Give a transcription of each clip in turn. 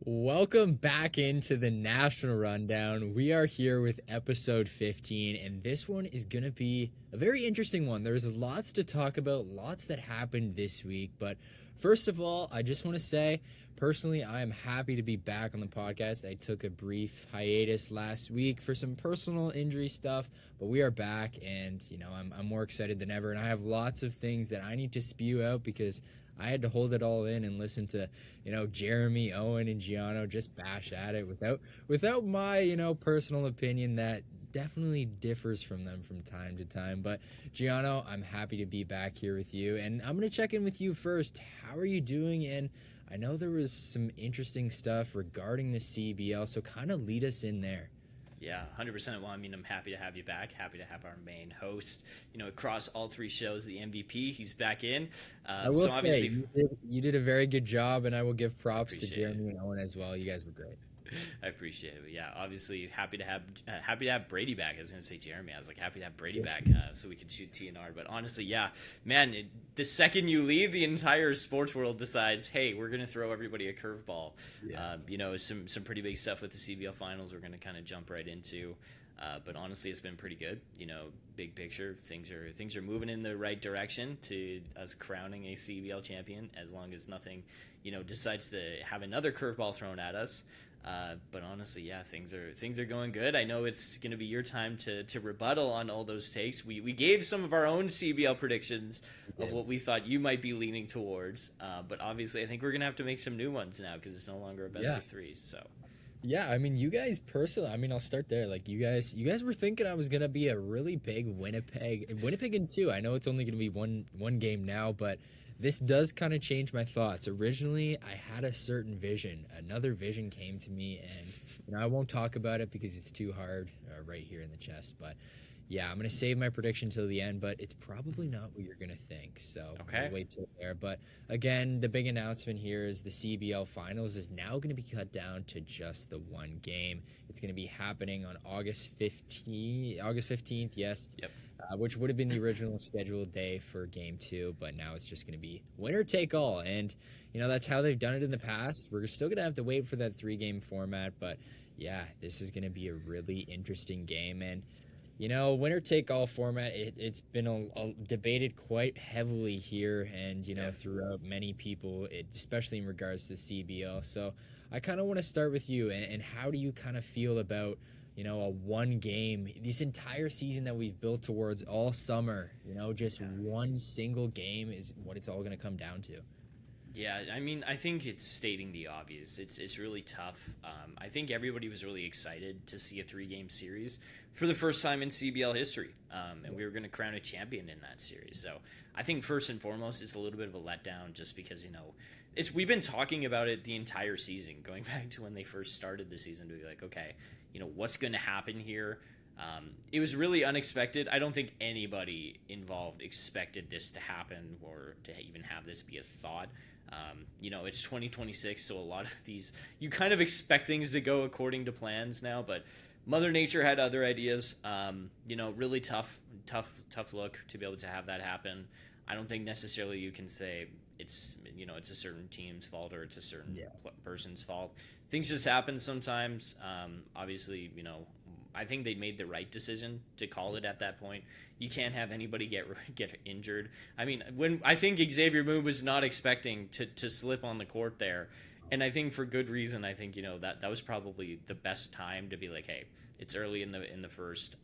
Welcome back into the National Rundown. We are here with episode 15, and this one is going to be a very interesting one. There's lots to talk about, lots that happened this week. But first of all, I just want to say, personally, I am happy to be back on the podcast. I took a brief hiatus last week for some personal injury stuff, but we are back, and I'm more excited than ever. And I have lots of things that I need to spew out because I had to hold it all in and listen to, Jeremy, Owen, and Geono just bash at it without my, personal opinion that definitely differs from them from time to time. But Geono, I'm happy to be back here with you, and I'm going to check in with you first. How are you doing? And I know there was some interesting stuff regarding the CEBL, so kind of lead us in there. Yeah, 100%. Well, I'm happy to have you back. Happy to have our main host, across all three shows, the MVP. He's back in. I will say, you did a very good job, and I will give props to Jeremy and Owen as well. You guys were great. I appreciate it. But yeah, obviously happy to have Brady back. I was gonna say Jeremy. I was like happy to have Brady back so we could shoot TNR. But honestly, yeah, man, the second you leave, the entire sports world decides, hey, we're gonna throw everybody a curveball. Yeah. Some pretty big stuff with the CEBL Finals. We're gonna kind of jump right into. But honestly, it's been pretty good. Big picture, things are moving in the right direction to us crowning a CEBL champion. As long as nothing, decides to have another curveball thrown at us. But honestly, yeah, things are going good. I know it's going to be your time to rebuttal on all those takes. We gave some of our own CBL predictions of what we thought you might be leaning towards. But obviously, I think we're going to have to make some new ones now because it's no longer a best of threes. So. Yeah, I mean, you guys personally, I'll start there. Like, you guys were thinking I was going to be a really big Winnipeg in 2. I know it's only going to be one game now, but this does kind of change my thoughts. Originally, I had a certain vision. Another vision came to me, and I won't talk about it because it's too hard right here in the chest. But yeah, I'm going to save my prediction till the end, but it's probably not what you're going to think. So we'll wait till there. But again, the big announcement here is the CEBL Finals is now going to be cut down to just the one game. It's going to be happening on August 15th, yes. Yep. Which would have been the original scheduled day for Game 2, but now it's just going to be winner take all. And, that's how they've done it in the past. We're still going to have to wait for that 3-game format, but yeah, this is going to be a really interesting game. And, winner take all format, it's been debated quite heavily here and, throughout many people, especially in regards to CBL. So I kind of want to start with you, and how do you kind of feel about a one game, this entire season that we've built towards all summer, just one single game is what it's all going to come down to. Yeah, I think it's stating the obvious. It's really tough. I think everybody was really excited to see a 3-game series for the first time in CBL history, and we were going to crown a champion in that series. So I think first and foremost, it's a little bit of a letdown just because, we've been talking about it the entire season, going back to when they first started the season to be like, okay, what's going to happen here? It was really unexpected. I don't think anybody involved expected this to happen or to even have this be a thought. It's 2026, so a lot of these, you kind of expect things to go according to plans now, but Mother Nature had other ideas. Really tough look to be able to have that happen. I don't think necessarily you can say it's a certain team's fault or it's a certain person's fault. Things just happen sometimes. Obviously, I think they made the right decision to call it at that point. You can't have anybody get injured. When I think Xavier Moon was not expecting to slip on the court there, and I think for good reason. I think that was probably the best time to be like, hey, it's early in the first.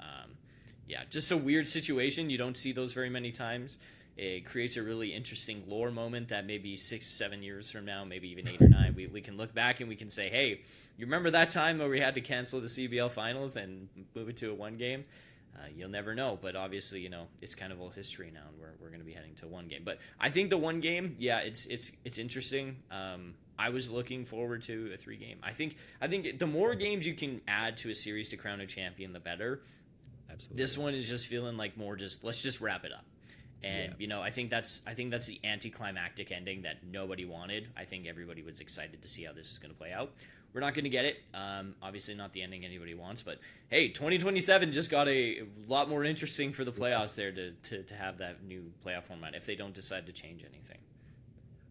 Just a weird situation. You don't see those very many times. It creates a really interesting lore moment that maybe 6-7 years from now, maybe even 8 or 9, we can look back and we can say, hey, you remember that time where we had to cancel the CBL Finals and move it to a 1 game? You'll never know, but obviously, it's kind of old history now, and we're going to be heading to one game. But I think the one game, yeah, it's interesting. I was looking forward to a 3-game. I think the more games you can add to a series to crown a champion, the better. Absolutely. This one is just feeling like more just let's just wrap it up. And I think that's the anticlimactic ending that nobody wanted. I think everybody was excited to see how this was going to play out. We're not going to get it. Obviously, not the ending anybody wants. But hey, 2027 just got a lot more interesting for the playoffs there to have that new playoff format if they don't decide to change anything.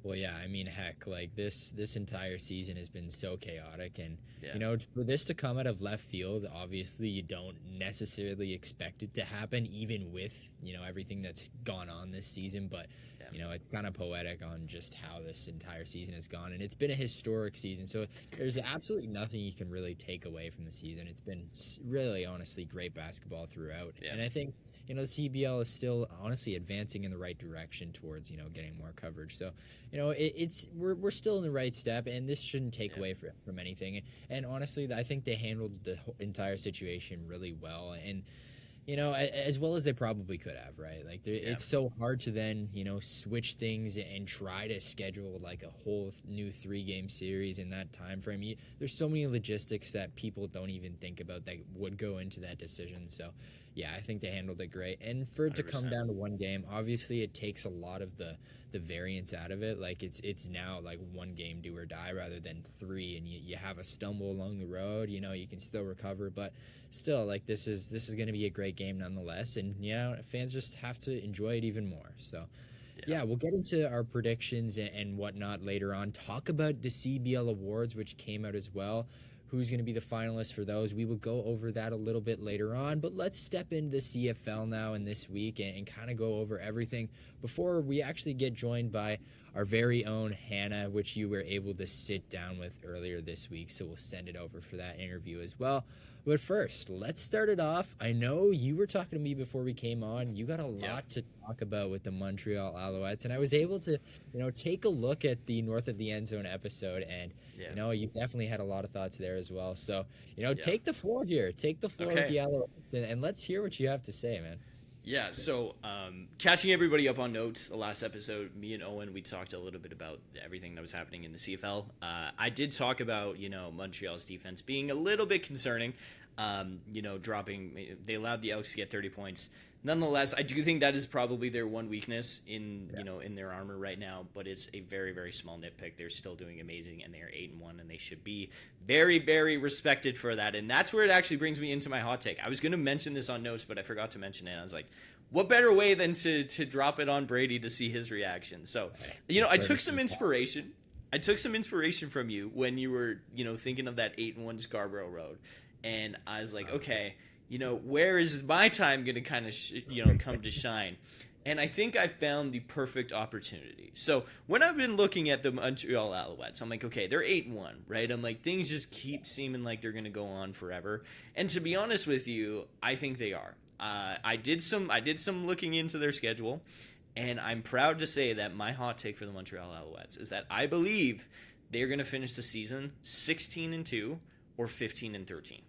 Well, yeah, I mean, heck, like this entire season has been so chaotic, and Yeah. for this to come out of left field, obviously you don't necessarily expect it to happen, even with everything that's gone on this season. But it's kind of poetic on just how this entire season has gone, and it's been a historic season. So there's absolutely nothing you can really take away from the season. It's been really, honestly, great basketball throughout, and I think the CBL is still honestly advancing in the right direction towards getting more coverage. So we're still in the right step, and this shouldn't take away from anything. And honestly, I think they handled the entire situation really well, and as well as they probably could have, right? Like it's so hard to then switch things and try to schedule like a whole new 3-game series in that time frame. There's so many logistics that people don't even think about that would go into that decision. So yeah, I think they handled it great. And for it to 100%. come down to 1 game, obviously it takes a lot of the variance out of it. Like it's now like 1 game do or die rather than 3, and you have a stumble along the road, you can still recover, but still, like this is going to be a great game nonetheless, and fans just have to enjoy it even more. So yeah, we'll get into our predictions and whatnot later on. Talk about the CBL awards, which came out as well. Who's going to be the finalists for those? We will go over that a little bit later on, but let's step into the CFL now in this week and kind of go over everything before we actually get joined by our very own Hana, which you were able to sit down with earlier this week, so we'll send it over for that interview as well. But first, let's start it off. I know you were talking to me before we came on. You got a lot to talk about with the Montreal Alouettes, and I was able to, take a look at the North of the End Zone episode, and you definitely had a lot of thoughts there as well. So, take the floor here. Take the floor with the Alouettes, and let's hear what you have to say, man. Yeah, so catching everybody up on notes, the last episode, me and Owen, we talked a little bit about everything that was happening in the CFL. I did talk about, Montreal's defense being a little bit concerning, dropping, they allowed the Elks to get 30 points. Nonetheless, I do think that is probably their one weakness in their armor right now, but it's a very, very small nitpick. They're still doing amazing, and they are 8-1, and they should be very, very respected for that. And that's where it actually brings me into my hot take. I was going to mention this on notes, but I forgot to mention it. I was like, what better way than to drop it on Brady to see his reaction? So, I took some inspiration. I took some inspiration from you when you were, thinking of that 8-1 Scarborough Road. And I was like, okay, where is my time going to kind of, come to shine? And I think I found the perfect opportunity. So when I've been looking at the Montreal Alouettes, I'm like, okay, they're 8-1, right? I'm like, things just keep seeming like they're going to go on forever. And to be honest with you, I think they are. I did some looking into their schedule, and I'm proud to say that my hot take for the Montreal Alouettes is that I believe they're going to finish the season 16-2 or 15-13.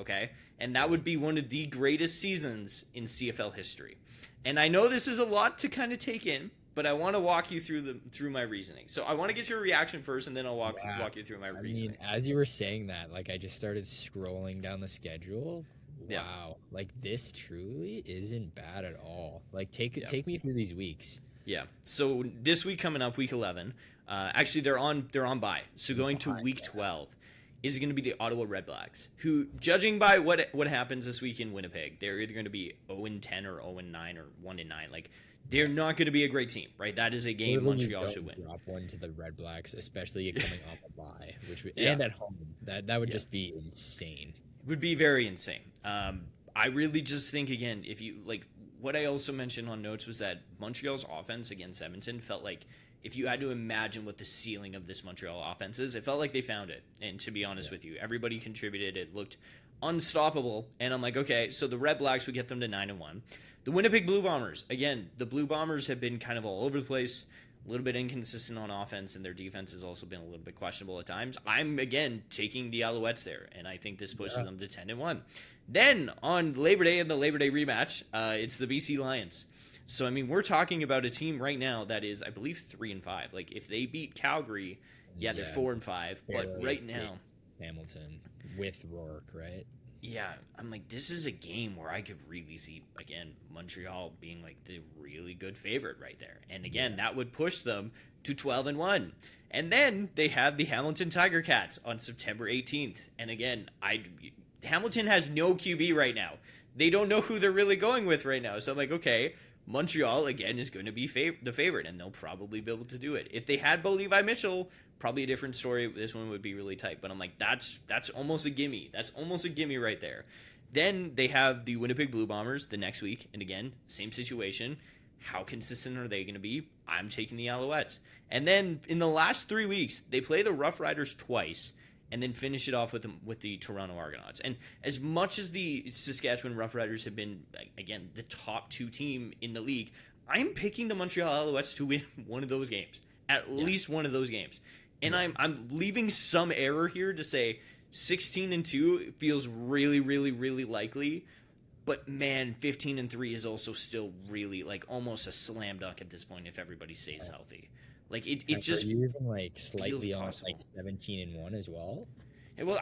Okay? And that would be one of the greatest seasons in CFL history. And I know this is a lot to kind of take in, but I want to walk you through my reasoning. So I want to get your reaction first, and then I'll walk you through my reasoning. I mean, as you were saying that, like I just started scrolling down the schedule. Yeah. Wow, like this truly isn't bad at all. Like take me through these weeks. Yeah. So this week coming up, week 11. Actually, they're on bye. So going to week 12 is going to be the Ottawa Redblacks, who, judging by what happens this week in Winnipeg, they're either going to be 0-10 or 0-9 or 1-9. Like, they're not going to be a great team, right? That is a game Montreal should win. Drop one to the Redblacks, especially coming off a bye, and at home. That would just be insane. It would be very insane. I really just think, again, if you like, what I also mentioned on notes was that Montreal's offense against Edmonton felt like, if you had to imagine what the ceiling of this Montreal offense is, it felt like they found it. And to be honest with you, everybody contributed. It looked unstoppable. And I'm like, okay, so the Red Blacks would get them to 9-1. The Winnipeg Blue Bombers, again, the Blue Bombers have been kind of all over the place. a little bit inconsistent on offense, and their defense has also been a little bit questionable at times. I'm again taking the Alouettes there, and I think this pushes them to 10-1. Then on Labor Day, in the Labor Day rematch, it's the BC Lions. So I mean, we're talking about a team right now that is, I believe, 3-5. Like if they beat Calgary, they're 4-5. But right now, Hamilton with Rourke, right? Yeah, I'm like, this is a game where I could really see, again, Montreal being like the really good favorite right there. And again, that would push them to 12-1. And then they have the Hamilton Tiger Cats on September 18th. And again, Hamilton has no QB right now. They don't know who they're really going with right now. So I'm like, okay, Montreal, again, is going to be the favorite, and they'll probably be able to do it. If they had Bo Levi Mitchell, probably a different story. This one would be really tight. But I'm like, that's almost a gimme. That's almost a gimme right there. Then they have the Winnipeg Blue Bombers the next week. And again, same situation. How consistent are they going to be? I'm taking the Alouettes. And then in the last 3 weeks, they play the Rough Riders twice and then finish it off with the Toronto Argonauts. And as much as the Saskatchewan Rough Riders have been, again, the top 2 team in the league, I'm picking the Montreal Alouettes to win one of those games. At least one of those games. And I'm leaving some error here to say 16-2 feels really, really, really likely. But man, 15-3 is also still really like almost a slam dunk at this point if everybody stays healthy. Like it just, are you even like slightly on possible. like 17-1 as well? Yeah, well,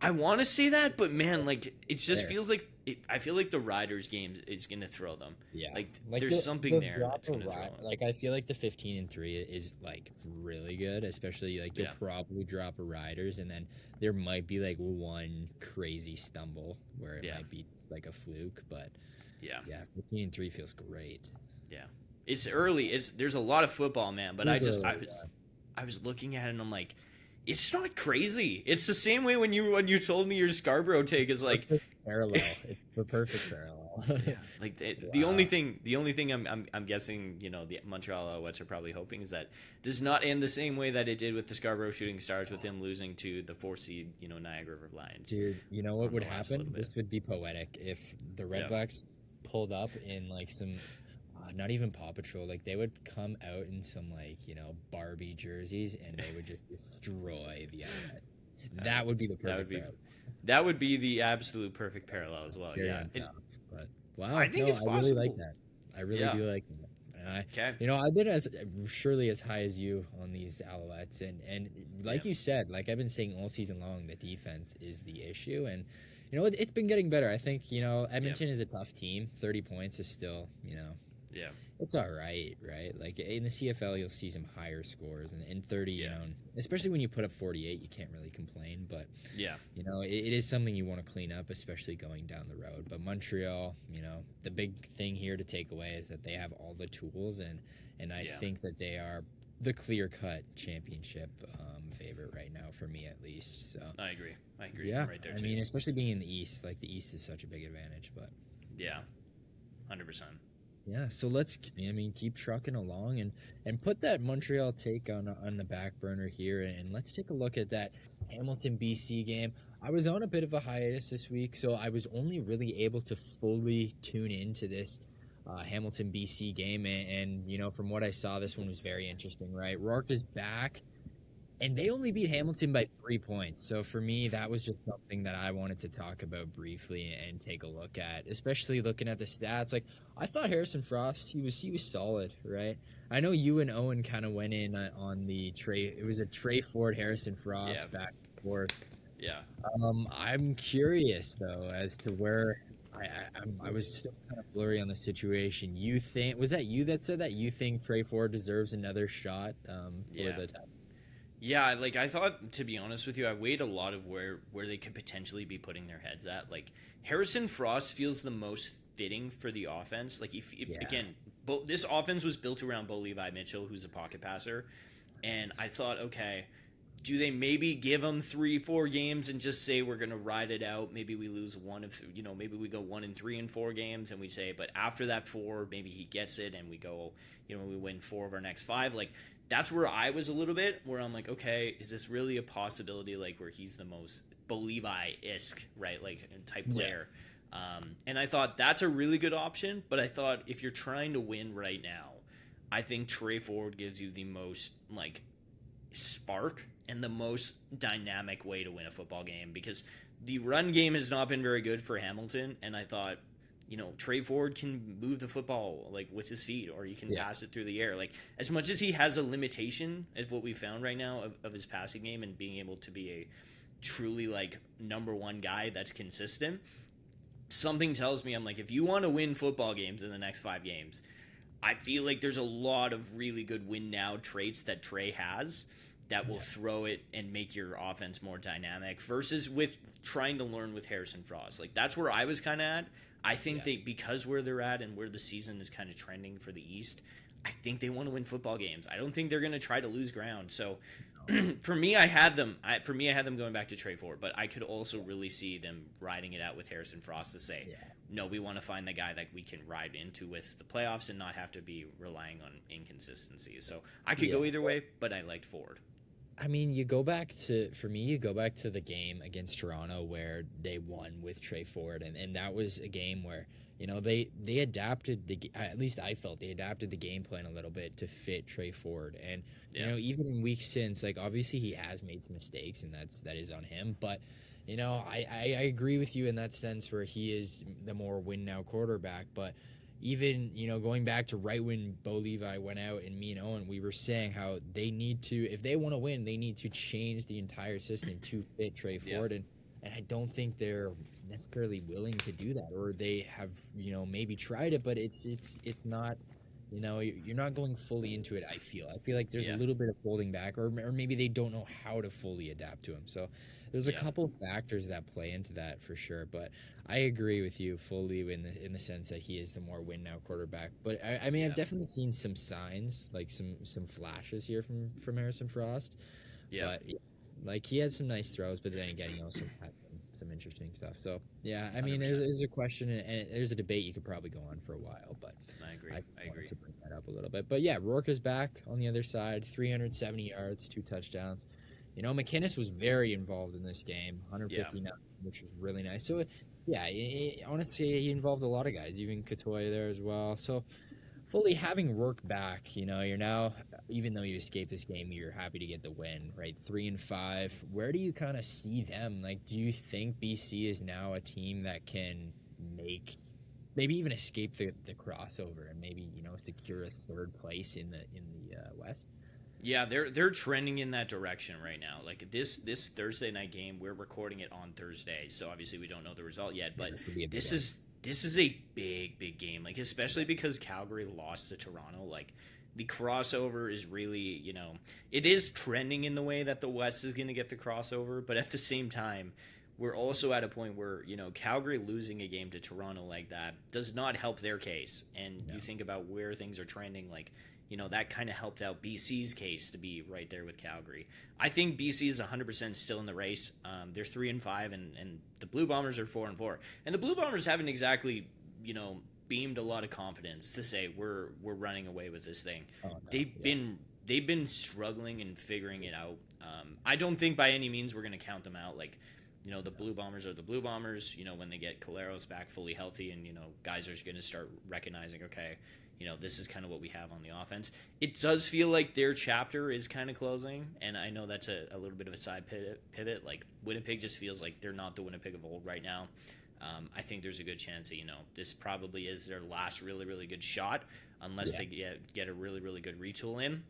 I want to say that, but man, like it just feels like I feel like the Riders game is gonna throw them. Yeah, like there's something there that's gonna throw them. Like I feel like the 15-3 is like really good, especially like you'll probably drop a Riders, and then there might be like one crazy stumble where it might be like a fluke, but yeah, 15-3 feels great. Yeah, it's early. There's a lot of football, man, but I was looking at it and I'm like, it's not crazy. It's the same way when you told me your Scarborough take is like parallel. It's the perfect parallel. Like the only thing I'm guessing, the Montreal Alouettes are probably hoping is that does not end the same way that it did with the Scarborough Shooting Stars with them losing to the 4 seed, Niagara River Lions. Dude, you know what would happen? This would be poetic if the Redblacks pulled up in like some. Not even Paw Patrol. Like they would come out in some like Barbie jerseys, and they would just destroy the internet. That would be the perfect. That would be the absolute perfect parallel as well. But wow, I think it's possible. I really like that. I really do like that. And I've been as surely as high as you on these Alouettes, and like you said, like I've been saying all season long, the defense is the issue, and it's been getting better. I think Edmonton is a tough team. 30 points is still Yeah, it's all right? Like in the CFL, you'll see some higher scores, and 30, especially when you put up 48, you can't really complain. But it is something you want to clean up, especially going down the road. But Montreal, the big thing here to take away is that they have all the tools, and I think that they are the clear-cut championship favorite right now for me, at least. So I agree. Yeah, I'm right there too. I mean, especially being in the East, like the East is such a big advantage. But 100%. Yeah, so let's keep trucking along and put that Montreal take on the back burner here, and let's take a look at that Hamilton BC game. I was on a bit of a hiatus this week, so I was only really able to fully tune into this Hamilton BC game, and from what I saw, this one was very interesting, right? Rourke is back, and they only beat Hamilton by 3 points. So for me, that was just something that I wanted to talk about briefly and take a look at, especially looking at the stats. Like I thought Harrison Frost, he was solid, right? I know you and Owen kind of went in on the Trey. It was a Trey Ford, Harrison Frost back and forth. Yeah. I'm curious though as to where I was still kind of blurry on the situation. You think was that you that said that you think Trey Ford deserves another shot for the time? Yeah, like I thought, to be honest with you, I weighed a lot of where they could potentially be putting their heads at. Like Harrison Frost feels the most fitting for the offense. Like again, this offense was built around Bo Levi Mitchell, who's a pocket passer, and I thought, okay, do they maybe give him 3-4 games and just say we're gonna ride it out? Maybe we lose maybe we go 1-3 in 4 games, and we say, but after that 4, maybe he gets it, and we go, we win 4 of our next 5, like. That's where I was a little bit, where I'm like, okay, is this really a possibility, like, where he's the most Bo Levi-esque, right, like, type player? And I thought that's a really good option, but I thought if you're trying to win right now, I think Trey Ford gives you the most like spark and the most dynamic way to win a football game, because the run game has not been very good for Hamilton, and I thought, Trey Ford can move the football like with his feet, or you can pass it through the air. Like, as much as he has a limitation of what we found right now of his passing game and being able to be a truly like number one guy that's consistent, something tells me, I'm like, if you want to win football games in the next 5 games, I feel like there's a lot of really good win now traits that Trey has that will throw it and make your offense more dynamic, versus with trying to learn with Harrison Frost. Like, that's where I was kind of at. I think because where they're at and where the season is kind of trending for the East, I think they want to win football games. I don't think they're going to try to lose ground. So for me, I had them going back to Trey Ford, but I could also really see them riding it out with Harrison Frost to say, no, we want to find the guy that we can ride into with the playoffs and not have to be relying on inconsistencies. So I could go either way, but I liked Ford. I mean, you go back to the game against Toronto where they won with Trey Ford, and that was a game where, they adapted at least I felt they adapted the game plan a little bit to fit Trey Ford. And, even in weeks since, like, obviously he has made some mistakes, and that is on him. But, I agree with you in that sense where he is the more win-now quarterback. But even, going back to right when Bo Levi went out and me and Owen, we were saying how they need to, if they want to win, they need to change the entire system to fit Trey Ford. And I don't think they're necessarily willing to do that, or they have, maybe tried it, but it's not, you're not going fully into it. I feel like there's a little bit of holding back, or maybe they don't know how to fully adapt to him. So there's a couple factors that play into that for sure. But I agree with you fully in the sense that he is the more win now quarterback. But I mean, I've definitely seen some signs, like some flashes here from Harrison Frost. But like, he had some nice throws, but then again, he also had some interesting stuff. So I mean, there's a question, and there's a debate you could probably go on for a while. But I agree. I agree to bring that up a little bit. But Rourke is back on the other side, 370 yards, 2 touchdowns. McInnes was very involved in this game, 159, which was really nice. So, honestly, he involved a lot of guys, even Katoya there as well. So, fully having Rourke back, you're now, even though you escaped this game, you're happy to get the win, right? 3-5. Where do you kind of see them? Like, do you think BC is now a team that can maybe even escape the crossover and maybe, secure a 3rd place in the West? Yeah, they're trending in that direction right now. Like, this Thursday night game, we're recording it on Thursday, so obviously we don't know the result yet. But this is a big game. Like, especially because Calgary lost to Toronto. Like, the crossover is really, it is trending in the way that the West is going to get the crossover. But at the same time, we're also at a point where, Calgary losing a game to Toronto like that does not help their case. And you think about where things are trending, like, that kind of helped out BC's case to be right there with Calgary. I think BC is 100% still in the race. They're 3-5, and the Blue Bombers are 4-4. And the Blue Bombers haven't exactly, beamed a lot of confidence to say we're running away with this thing. They've been struggling and figuring it out. I don't think by any means we're going to count them out. Like, the Blue Bombers are the Blue Bombers. When they get Caleros back fully healthy, and guys are going to start recognizing, okay, this is kind of what we have on the offense. It does feel like their chapter is kind of closing, and I know that's a little bit of a side pivot. Like, Winnipeg just feels like they're not the Winnipeg of old right now. I think there's a good chance that, this probably is their last really, really good shot, unless they get a really, really good retool in.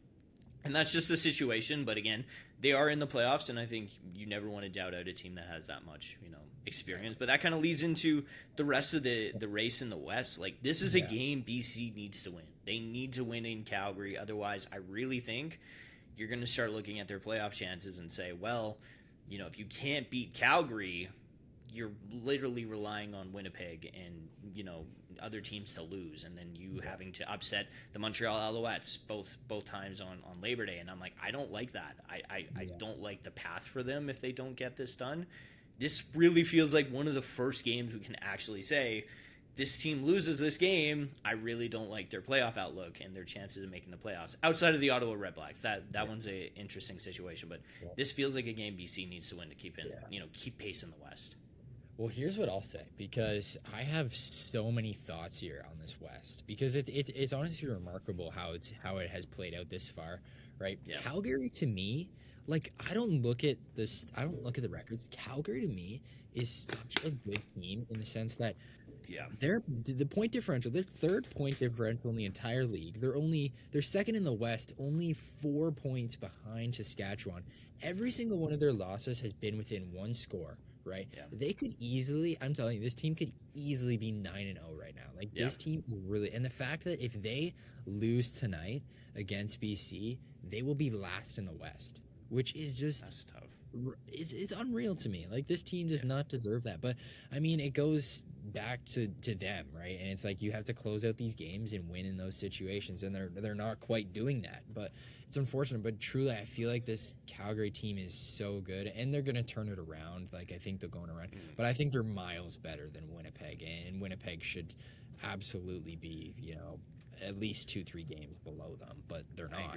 And that's just the situation. But again, they are in the playoffs, and I think you never want to doubt out a team that has that much, experience. But that kind of leads into the rest of the race in the West. Like, this is a game BC needs to win. They need to win in Calgary. Otherwise, I really think you're going to start looking at their playoff chances and say, well, if you can't beat Calgary, you're literally relying on Winnipeg and, other teams to lose, and then you having to upset the Montreal Alouettes both times on Labor Day. And I'm like, I don't like that. I don't like the path for them if they don't get this done. This really feels like one of the first games we can actually say, this team loses this game, I really don't like their playoff outlook and their chances of making the playoffs. Outside of the Ottawa Red Blacks, that one's an interesting situation. But this feels like a game BC needs to win to keep pace in the West. Well, here's what I'll say, because I have so many thoughts here on this West, because it's honestly remarkable how it has played out this far, right? Yeah. Calgary to me, like I don't look at the records. Calgary to me is such a good team in the sense that Yeah. the point differential, their third point differential in the entire league. They're second in the West, only 4 points behind Saskatchewan. Every single one of their losses has been within one score, right? Yeah. They could easily, I'm telling you, this team could easily be 9-0 right now. Like Yeah. this team is really, and the fact that if they lose tonight against BC, they will be last in the West, which is just That's tough. it's unreal to me. Like this team does not deserve that. But I mean, it goes back to them, right? And it's like you have to close out these games and win in those situations, and they're not quite doing that. But it's unfortunate. But truly, I feel like this Calgary team is so good, and they're gonna turn it around. Like I think they're going around, but I think they're miles better than Winnipeg, and Winnipeg should absolutely be, at least 2-3 games below them, but they're not.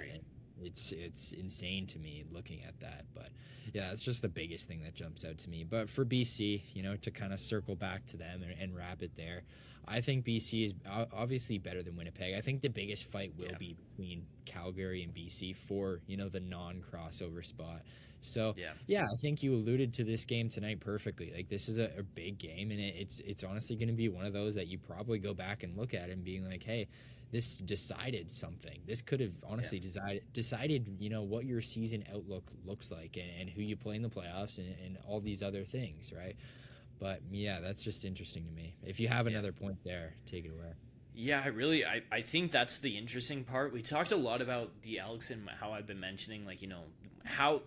It's insane to me looking at that. But yeah, that's just the biggest thing that jumps out to me. But for BC, to kind of circle back to them and wrap it there, I think BC is obviously better than Winnipeg. I think the biggest fight will be between Calgary and BC for the non-crossover spot. So yeah, I think you alluded to this game tonight perfectly. Like this is a big game, and it's honestly going to be one of those that you probably go back and look at and being like, hey, this decided something. This could have honestly decided, what your season outlook looks like and who you play in the playoffs and all these other things, right? But yeah, that's just interesting to me. If you have another point there, take it away. Yeah, I think that's the interesting part. We talked a lot about the Elks and how I've been mentioning, like, how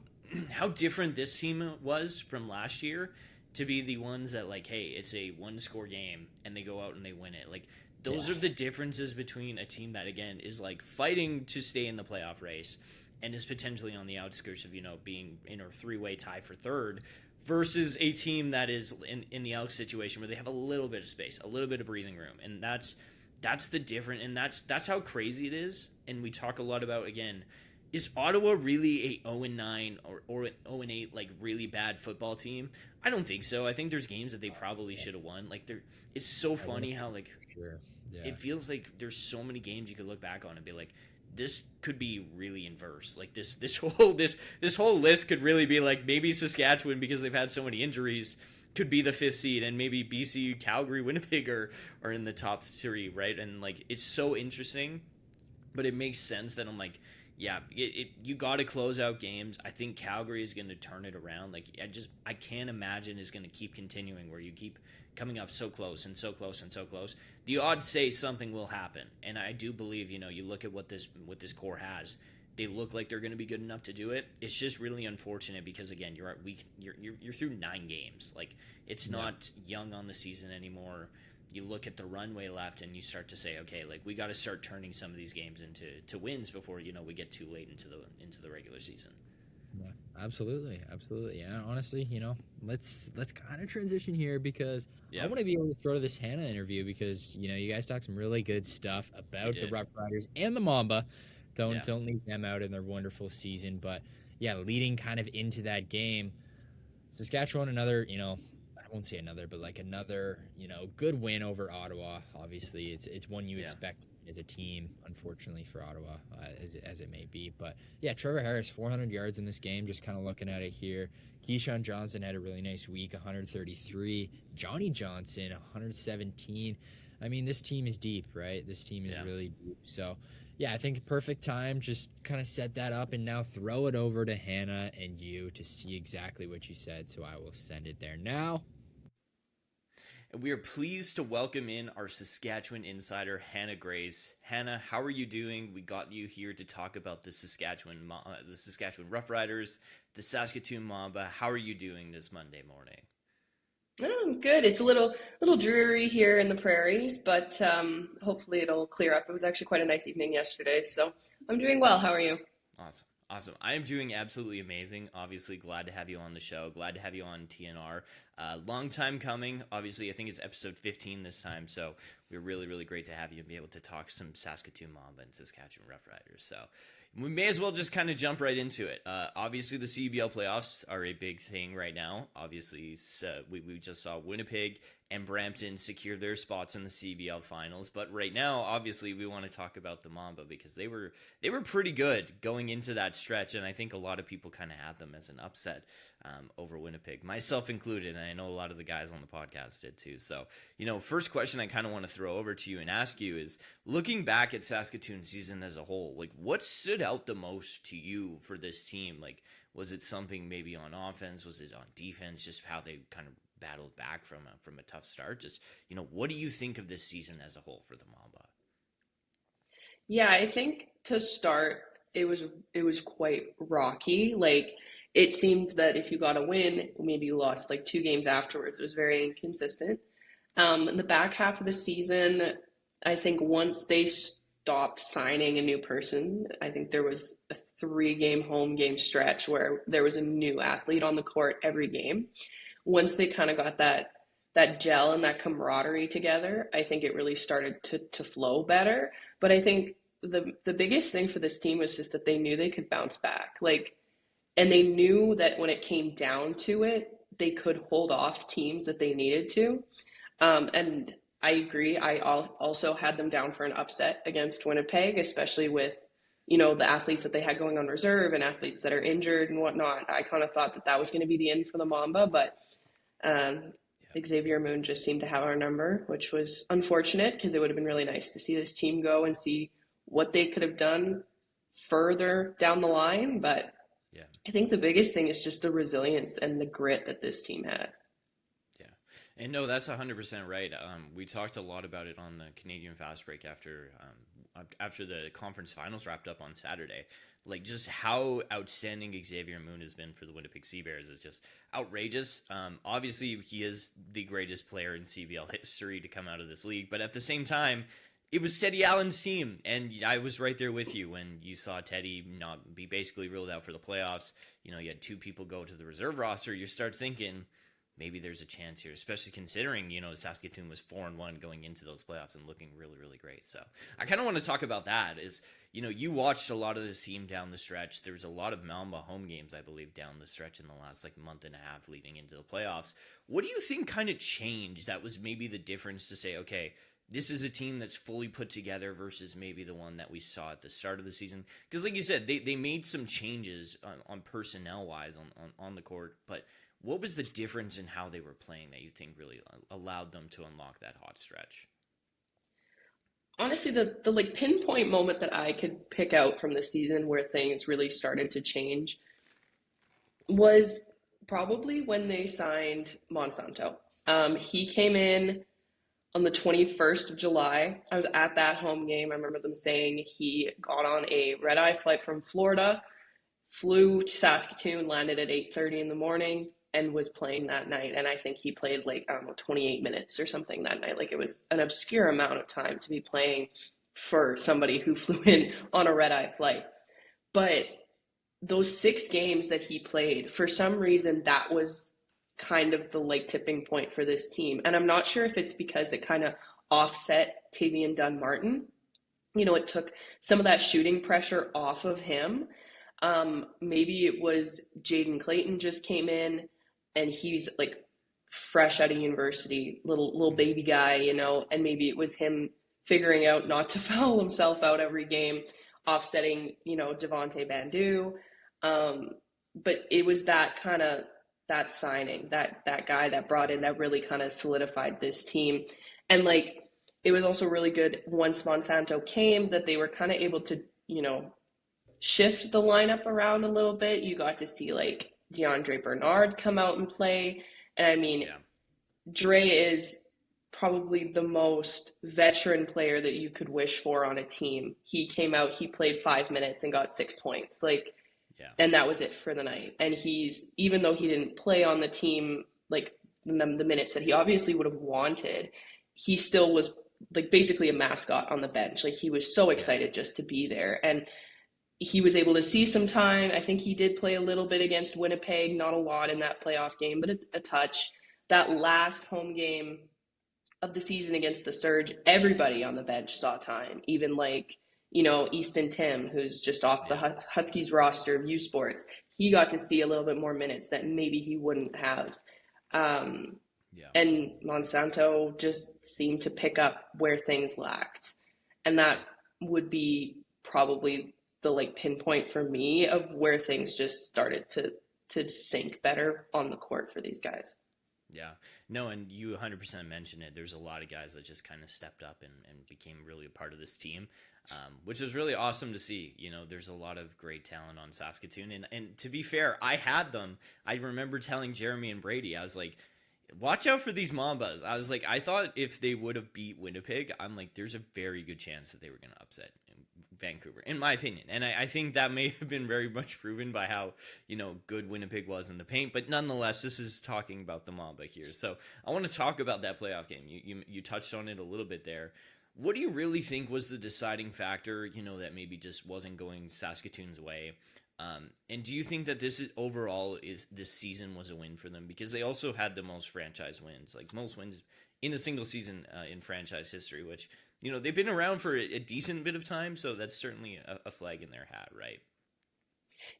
different this team was from last year to be the ones that, like, hey, it's a one-score game and they go out and they win it. Like, those are the differences between a team that, again, is like fighting to stay in the playoff race and is potentially on the outskirts of, being in a three-way tie for third versus a team that is in the Elks situation where they have a little bit of space, a little bit of breathing room. And that's the difference. And that's how crazy it is. And we talk a lot about, again, is Ottawa really a 0-9 or an 0-8 like really bad football team? I don't think so. I think there's games that they probably should have won. Like it's so funny how like it feels like there's so many games you could look back on and be like, this could be really inverse. Like this whole list could really be like maybe Saskatchewan, because they've had so many injuries, could be the 5th seed, and maybe BC, Calgary, Winnipeg are in the top 3, right? And like it's so interesting, but it makes sense that I'm like, yeah, you got to close out games. I think Calgary is going to turn it around. Like I can't imagine is going to keep continuing where you keep coming up so close and so close and so close. The odds say something will happen, and I do believe you look at what this core has. They look like they're going to be good enough to do it. It's just really unfortunate because again, you're through 9 games. Like it's not young on the season anymore. You look at the runway left and you start to say, okay, like we got to start turning some of these games into wins before we get too late into the regular season. Yeah, absolutely. And honestly, let's kind of transition here because I want to be able to throw to this Hana interview because you guys talk some really good stuff about the Rough Riders and the Mamba. Don't leave them out in their wonderful season. But yeah, leading kind of into that game, Saskatchewan, another, I won't say another, but like another, good win over Ottawa. Obviously, it's one you expect as a team, unfortunately for Ottawa, as it may be. But yeah, Trevor Harris, 400 yards in this game, just kind of looking at it here. Keyshawn Johnson had a really nice week, 133. Johnny Johnson, 117. I mean, this team is deep, right? This team is really deep. So, yeah, I think perfect time. Just kind of set that up and now throw it over to Hana and you to see exactly what you said. So I will send it there now. And we are pleased to welcome in our Saskatchewan insider, Hana Grace. Hana, how are you doing? We got you here to talk about the Saskatchewan Roughriders, the Saskatoon Mamba. How are you doing this Monday morning? Oh, good. It's a little dreary here in the prairies, but hopefully it'll clear up. It was actually quite a nice evening yesterday, so I'm doing well. How are you? Awesome. I am doing absolutely amazing. Obviously, glad to have you on the show. Glad to have you on TNR. Long time coming. Obviously, I think it's episode 15 this time, so We're really, really great to have you and be able to talk some Saskatoon Mamba and Saskatchewan Roughriders. So we may as well just kind of jump right into it. Obviously, the CEBL playoffs are a big thing right now. Obviously, we just saw Winnipeg and Brampton secure their spots in the CEBL Finals. But right now, obviously, we want to talk about the Mamba because they were pretty good going into that stretch, and I think a lot of people kind of had them as an upset over Winnipeg, myself included, and I know a lot of the guys on the podcast did too. So, first question I kind of want to throw over to you and ask you is, looking back at Saskatoon's season as a whole, like, what stood out the most to you for this team? Like, was it something maybe on offense? Was it on defense? Just how they kind of battled back from a tough start? Just, what do you think of this season as a whole for the Mamba? Yeah, I think to start, it was quite rocky. Like, it seemed that if you got a win, maybe you lost like 2 games afterwards. It was very inconsistent. In the back half of the season, I think once they stopped signing a new person, I think there was a 3-game home game stretch where there was a new athlete on the court every game. Once they kind of got that gel and that camaraderie together, I think it really started to flow better. But I think the biggest thing for this team was just that they knew they could bounce back. And they knew that when it came down to it, they could hold off teams that they needed to. And I agree. I also had them down for an upset against Winnipeg, especially with, the athletes that they had going on reserve and athletes that are injured and whatnot. I kind of thought that was going to be the end for the Mamba, but Xavier Moon just seemed to have our number, which was unfortunate because it would have been really nice to see this team go and see what they could have done further down the line. But yeah, I think the biggest thing is just the resilience and the grit that this team had. Yeah. And no, that's 100% right. We talked a lot about it on the Canadian Fast Break after the conference finals wrapped up on Saturday. Like, just how outstanding Xavier Moon has been for the Winnipeg Sea Bears is just outrageous. Obviously, he is the greatest player in CBL history to come out of this league, but at the same time, it was Teddy Allen's team, and I was right there with you when you saw Teddy not be basically ruled out for the playoffs. You had 2 people go to the reserve roster. You start thinking maybe there's a chance here, especially considering, Saskatoon was 4-1 going into those playoffs and looking really, really great. So I kind of want to talk about that is, you watched a lot of this team down the stretch. There was a lot of Mamba home games, I believe, down the stretch in the last month and a half leading into the playoffs. What do you think kind of changed that was maybe the difference to say, okay, this is a team that's fully put together versus maybe the one that we saw at the start of the season? Because like you said, they made some changes on personnel-wise on the court, but what was the difference in how they were playing that you think really allowed them to unlock that hot stretch? Honestly, the pinpoint moment that I could pick out from the season where things really started to change was probably when they signed Monsanto. He came in on the 21st of July. I was at that home game. I remember them saying he got on a red-eye flight from Florida, flew to Saskatoon, landed at 8:30 in the morning, and was playing that night. And I think he played 28 minutes or something that night. It was an obscure amount of time to be playing for somebody who flew in on a red-eye flight. But those 6 games that he played, for some reason, that was kind of the tipping point for this team. And I'm not sure if it's because it kind of offset Tavian Dunn-Martin. It took some of that shooting pressure off of him. Maybe it was Jaden Clayton just came in and he's fresh out of university, little baby guy, and maybe it was him figuring out not to foul himself out every game, offsetting, Devontae Bandu. But it was that that signing, that guy that brought in, that really kind of solidified this team. And it was also really good once Monsanto came that they were kind of able to, shift the lineup around a little bit. You got to see DeAndre Bernard come out and play. And I mean, yeah. Dre is probably the most veteran player that you could wish for on a team. He came out, he played 5 minutes and got 6 points. Yeah. And that was it for the night. And even though he didn't play on the team, the minutes that he obviously would have wanted, he still was basically a mascot on the bench. He was so excited just to be there. And he was able to see some time. I think he did play a little bit against Winnipeg, not a lot in that playoff game, but a touch. That last home game of the season against the Surge, everybody on the bench saw time. Even like, Easton Tim, who's just off the Huskies roster of U Sports, he got to see a little bit more minutes that maybe he wouldn't have. And Monsanto just seemed to pick up where things lacked. And that would be probably the like pinpoint for me of where things just started to sink better on the court for these guys. Yeah. No, and you 100% mentioned it. There's a lot of guys that just kind of stepped up and became really a part of this team, which was really awesome to see. There's a lot of great talent on Saskatoon. And to be fair, I had them. I remember telling Jeremy and Brady, I was like, watch out for these Mambas. I was like, I thought if they would have beat Winnipeg, I'm like, there's a very good chance that they were going to upset Vancouver, in my opinion. And I think that may have been very much proven by how, good Winnipeg was in the paint. But nonetheless, this is talking about the Mamba here. So I want to talk about that playoff game. You touched on it a little bit there. What do you really think was the deciding factor, that maybe just wasn't going Saskatoon's way? And do you think that this season was a win for them? Because they also had the most franchise wins, like most wins in a single season in franchise history, which, they've been around for a decent bit of time. So that's certainly a flag in their hat, right?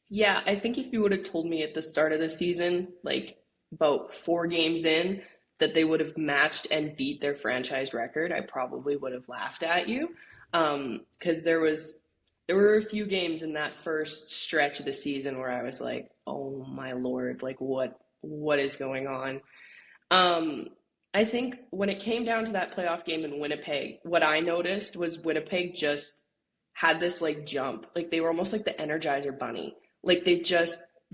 Yeah, I think if you would have told me at the start of the season, like about 4 games in, that they would have matched and beat their franchise record, I probably would have laughed at you. Because there were a few games in that first stretch of the season where I was like, oh my Lord, like what is going on? I think when it came down to that playoff game in Winnipeg, what I noticed was Winnipeg just had this like jump. Like they were almost like the Energizer Bunny. Like they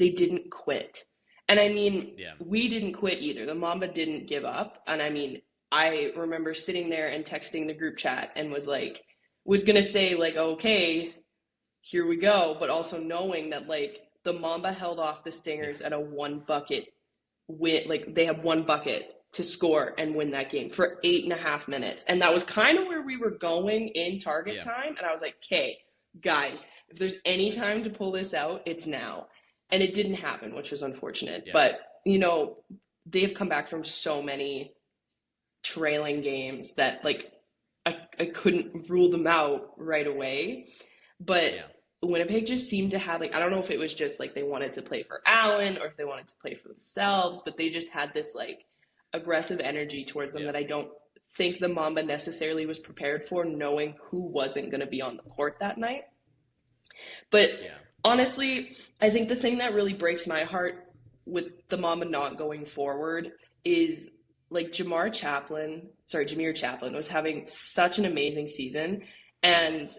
didn't quit. And I mean, we didn't quit either. The Mamba didn't give up. And I mean, I remember sitting there and texting the group chat and was going to say like, okay, here we go. But also knowing that like the Mamba held off the Stingers at a 1 bucket win. Like they had 1 bucket to score and win that game for 8.5 minutes. And that was kind of where we were going in target time. And I was like, okay, guys, if there's any time to pull this out, it's now. And it didn't happen, which was unfortunate. Yeah. But, they've come back from so many trailing games that like I couldn't rule them out right away. But Winnipeg just seemed to have like, I don't know if it was just like they wanted to play for Allen or if they wanted to play for themselves, but they just had this like aggressive energy towards them that I don't think the Mamba necessarily was prepared for, knowing who wasn't going to be on the court that night. But honestly, I think the thing that really breaks my heart with the Mamba not going forward is like Jameer Chaplin was having such an amazing season. And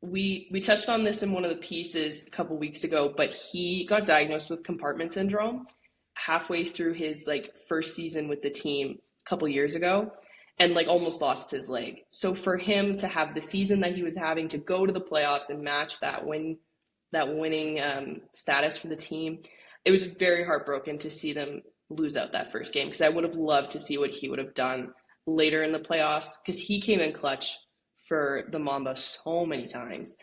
we touched on this in one of the pieces a couple weeks ago, but he got diagnosed with compartment syndrome halfway through his like first season with the team a couple years ago, and like almost lost his leg. So for him to have the season that he was having, to go to the playoffs and match that winning status for the team, it was very heartbroken to see them lose out that first game, because I would have loved to see what he would have done later in the playoffs, because he came in clutch for the Mamba so many times.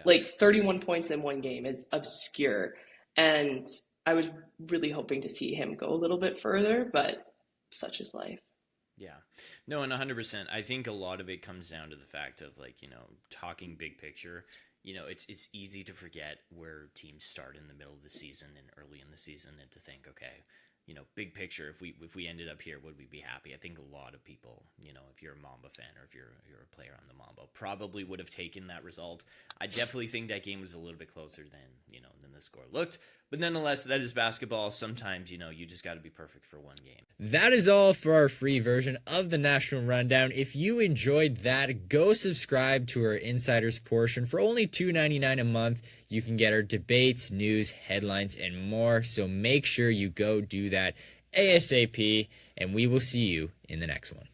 Like 31 points in one game is obscure, and I was really hoping to see him go a little bit further, but such is life. Yeah. No, and 100%. I think a lot of it comes down to the fact of like, talking big picture. It's easy to forget where teams start in the middle of the season and early in the season, and to think, okay, big picture, if we ended up here, would we be happy? I think a lot of people, if you're a Mamba fan or if you're a player on the Mamba, probably would have taken that result. I definitely think that game was a little bit closer than the score looked. But nonetheless, that is basketball. Sometimes, you just got to be perfect for one game. That is all for our free version of the National Rundown. If you enjoyed that, go subscribe to our Insiders portion. For only $2.99 a month, you can get our debates, news, headlines, and more. So make sure you go do that ASAP, and we will see you in the next one.